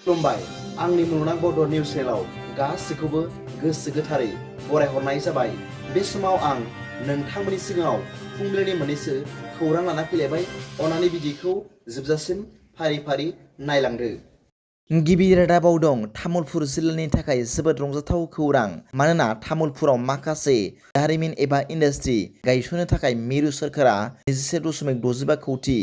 खुलुमबाय आंनि मुलुगनां बड' निउस चेनेलाव गासैखौबो गोसो गोथारै बरायहरनाय जाबाय। बे समाव आं नोंथांमोननि सिगाङाव फुंबिलिनि मोननैसो खौरां लाना फैलायबाय। अन्नानै भिडिअखौ जोबजासिम फारि फारि नायलांदो। गिबि रादाबाव दं तामुलपुर जिल्लानि थाखाय जोबोद रंजाथाव खौरां। मानोना तामुलपुराव माखासे दारिमिन एबा इन्डास्ट्रि गायसननो थाखाय मिरु सोरखारा 21.65 कौटि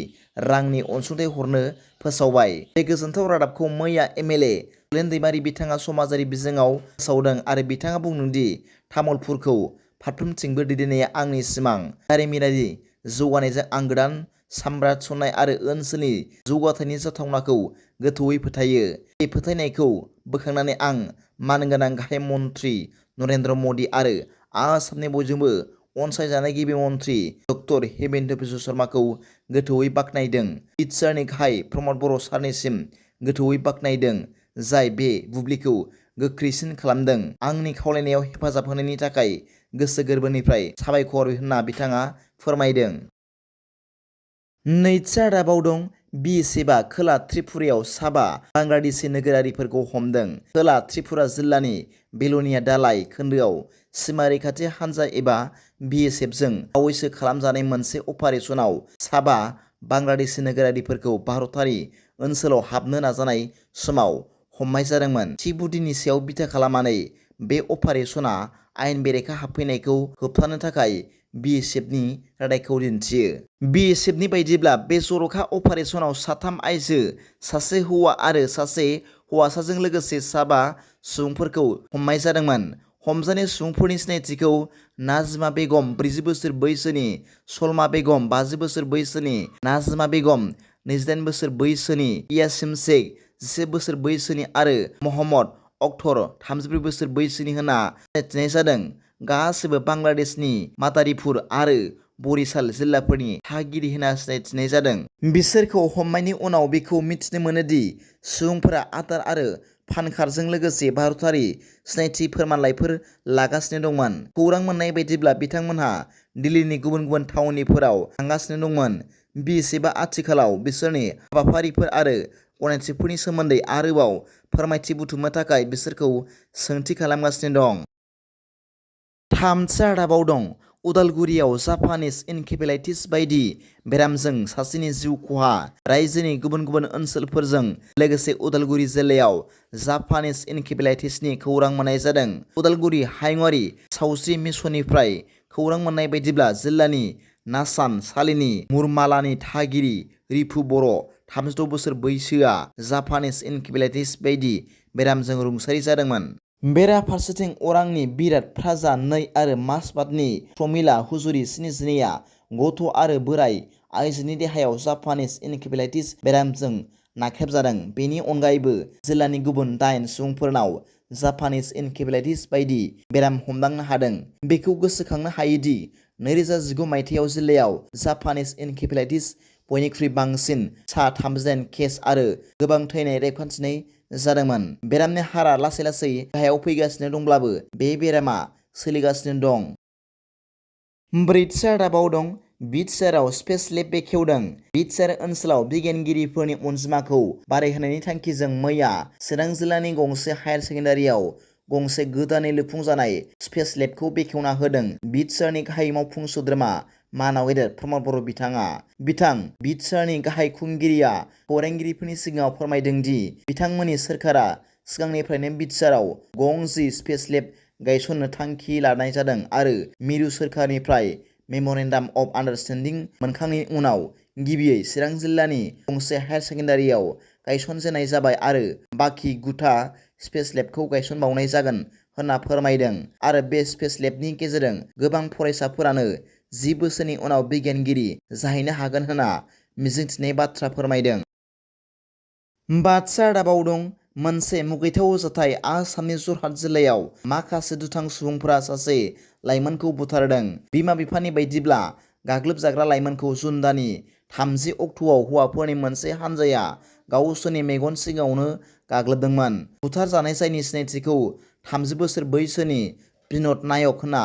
रांनि अनसुंथाइ हरनो फोसावबाय। बे गोजोनथाव रादाबखौ मैया एमएलए दाइमारी बिथाङा समाजारि बिजोङाव फोसावदों आरो बिथाङा बुंदों दि तामुलपुरखौ फारफ्रोमथिंबो दैदेननाया आंनि सिमां। दारिमिनारि जौगानायजों आं गोदान साम्राज्य थिसननाय आरो ओनसोलनि जौगाथायनि जाथावनाखौ गोथौयै फोथायो। बे फोथायनायखौ बोखांनानै आं मानगोनां गाहाय मन्त्रि नरेन्द्र मदि आरो आसामनि बयजोंबो अनसायजानाय गिबि मन्त्रि डक्टर हेमन्त बिश्व शर्माखौ गोथौयै बाख्नायदों। BTRनि गाहाय प्रमद बर' सारनिसिम गोथौयै बाख्नायदों, जाय बे बुब्लिखौ गोख्रैसिन खालामदों। आंनि खावलायनायाव हेफाजाब होनायनि थाखाय गोसो गोरबोनिफ्राय साबायखर होनना बिथाङा फोरमायदों। नैथि रादाबाव दं BSFआ खोला त्रिपुरायाव 7 बांग्लादेशी नोगोरारिफोरखौ हमदों। खोला त्रिपुरा जिल्लानि बेलनिया दालाइ खोन्दोआव सीमा रैखाथि हानजा एबा BSFजों बावैसो खालामजानाय मोनसे अपारेसनाव 7 बांग्लादेशी नोगोरारिफोरखौ भारतारि ओनसोलाव हाबनो नाजानाय समाव हमनाय जादोंमोन। थि बुदिनि सायाव बिथा खालामनानै बे अपारेसना आयेन बेरेखा हाबफैनायखौ होबथानो थाखाय BSFनि रादायखौ दिन्थियो। BSFनि बायदिब्ला बे जर'खा अपारेसनाव 3 आइजो, 1 हौवा आरो 1 हौवासाजों लोगोसे 7 सुबुंफोरखौ हमनाय जादोंमोन। हमजानाय सुबुंफोरनि सिनायथिखौ नाजमा बेगम 40 बोसोर बैसोनि, सलमा बेगम 50 बोसोर बैसोनि, नाजमा बेगम 28 बोसोर बैसोनि, यासिम शेख 11 बोसोर बैसोनि आरो महम्मद अख्तर 34 बोसोर बैसोनि होनना सिनायथिनाय जादों। गासैबो बांग्लादेशनि मादारिपुर आरो बरिशाल जिल्लाफोरनि थागिरि होनना सिनायथिनाय जादों। बिसोरखौ हमनायनि उनाव बेखौ मिथिनो मोनोदि सुबुंफोरा आदार आरो पान कार्डजों लोगोसे भारतारि सिनायथि फोरमानलाइफोर लागासिनो दंमोन। खौरां मोननाय बायदिब्ला बिथांमोनहा दिल्लीनि गुबुन गुबुन थावनिफोराव थांगासिनो दंमोन। BSFआ आथिखालाव बिसोरनि हाबाफारिफोर आरो गनायथिफोरनि सोमोन्दै आरोबाव फोरमायथि बुथुमनो थाखाय बिसोरखौ सोंथि खालामगासिनो दं। थामथि रादाबाव दं उदालगुरियाव जापानिज इनकेफेलाइटिस बायदि बेरामजों सासेनि जिउ खहा। रायजोनि गुबुन गुबुन ओनसोलफोरजों लोगोसे उदालगुरि जिल्लायाव जापानिज इनकेफेलाइटिसनि खौरां मोननाय जादों। उदालगुरि हायुङारि सावस्रि मिसननिफ्राय खौरां मोननाय बायदिब्ला जिल्लानि नासान सालिनि मुरमालानि थागिरि रिफु बर' 36 बोसोर बैसोआ जापानिज इनकेफेलाइटिस बायदि बेरामजों रुंसारि जादोंमोन। बेराफारसेथिं अरांनि बिराट फ्राजा 2 आरो मासबादनि प्रमिला हुजुरि 72आ गथ' आरो बोराय आइजोनि देहायाव जापानिज इनकेफेलाइटिस बेरामजों नाख्रेबजादों। बेनि अनगायैबो जिल्लानि गुबुन 8 सुबुंफोरनाव जापानिज इनकेफेलाइटिस बायदि बेराम हमदांनो हादों। बेखौ गोसोखांनो हायोदि 2019 मायथाइयाव जिल्लायाव जापानिज इनकेफेलाइटिस बयनिख्रुइ बांसिन सा-39 केस आरो गोबां थैनाय रेबगान्थिनाय जादोंमोन। बेरामनि हारआ लासै लासै गाहायाव फैगासिनो दंब्लाबो बे बेरामा सोलिगासिनो दं। ब्रैथि रादाबाव दं BTRआव स्पेस लेब बेखेवदों। BTR ओनसोलाव बिगियानगिरिफोरनि अनजिमाखौ बारायहोनायनि थांखिजों मैया चिरां जिल्लानि गंसे हायार सेकेन्डारियाव गंसे गोदानै लुफुंजानाय स्पेस लेबखौ बेखेवना होदों। BTRनि गाहाय मावफुं सोद्रोमा मानाव गेदेर प्रमद बर' बिथाङा। BTRनि गाहाय खुंगिरिया खौरांगिरिफोरनि सिगाङाव फोरमायदों दि बिथांमोननि सोरखारा सिगांनिफ्रायनो BTRआव गं-10 स्पेस लेब गायसननो थांखि लानाय जादों आरो मिरु सोरखारनिफ्राय मेम'रेन्डाम अफ आन्डारस्टेन्डिं मोनखांनायनि उनाव गिबियै चिरां जिल्लानि गंसे हायार सेकेन्डारियाव गायसनजेननाय जाबाय आरो बाखि 9था स्पेस लेबखौ गायसनबावनाय जागोन होनना फोरमायदों आरो बे स्पेस लेबनि गेजेरजों गोबां फरायसाफोरानो 10 बोसोरनि उनाव बिगियानगिरि जाहैनो हागोन होनना मिजिंथिनाय बाथ्रा फोरमायदों। बाथि रादाबाव दं मोनसे मुगैथाव जाथाय आसामनि जरहाट जिल्लायाव माखासे दुथां सुबुंफोरा सासे लाइमोनखौ बुथारदों। बिमा-बिफानि बायदिब्ला गाग्लोबजाग्रा लाइमोनखौ जुन दाननि 30 अक्ट'आव हौवाफोरनि मोनसे हानजाया गावसोरनि मेगन सिगाङावनो गाग्लोबदोंमोन। बुथारजानाय जायनि सिनायथिखौ 30 बोसोर बैसोनि बिन'द नायक होनना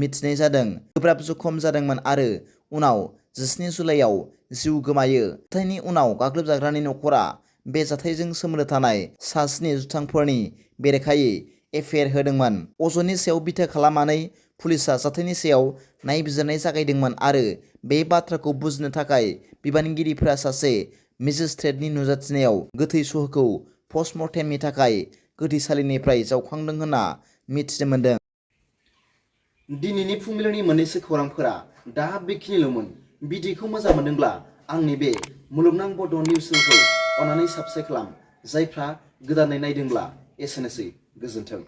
मिथिनाय जादों, गोब्राब जखम जादोंमोन आरो उनाव 17 जुलाइआव जिउ गोमायो। जाथायनि उनाव गाग्लोबजाग्रानि नखरा बे जाथायजों सोमोन्दो थानाय सा 7 जुथांफोरनि बेरेखायै एफआइआर होदोंमोन। अजननि सायाव बिथा खालामनानै पुलिसआ जाथायनि सायाव नायबिजिरनाय जागायदोंमोन आरो बे बाथ्राखौ बुजिनो थाखाय बिबानगिरिफोरा सासे मेजिस्ट्रेटनि नुजाथिनायाव गोथै सह'खौ पस्टमर्टेमनि थाखाय गोथैसालिनिफ्राय जावखांदों होनना मिथिनो मोन्दों। दिनैनि फुंबिलिनि मोननैसो खौरांफोरा दा बेखिनिल'मोन। भिडिअखौ मोजां मोनदोंब्ला आंनि बे मुलुगनां बड' निउस चेनेलखौ अन्नानै साबस्क्राइब खालाम। जायफ्रा गोदानै नायदोंब्ला एसेनोसै, गोजोन्थों।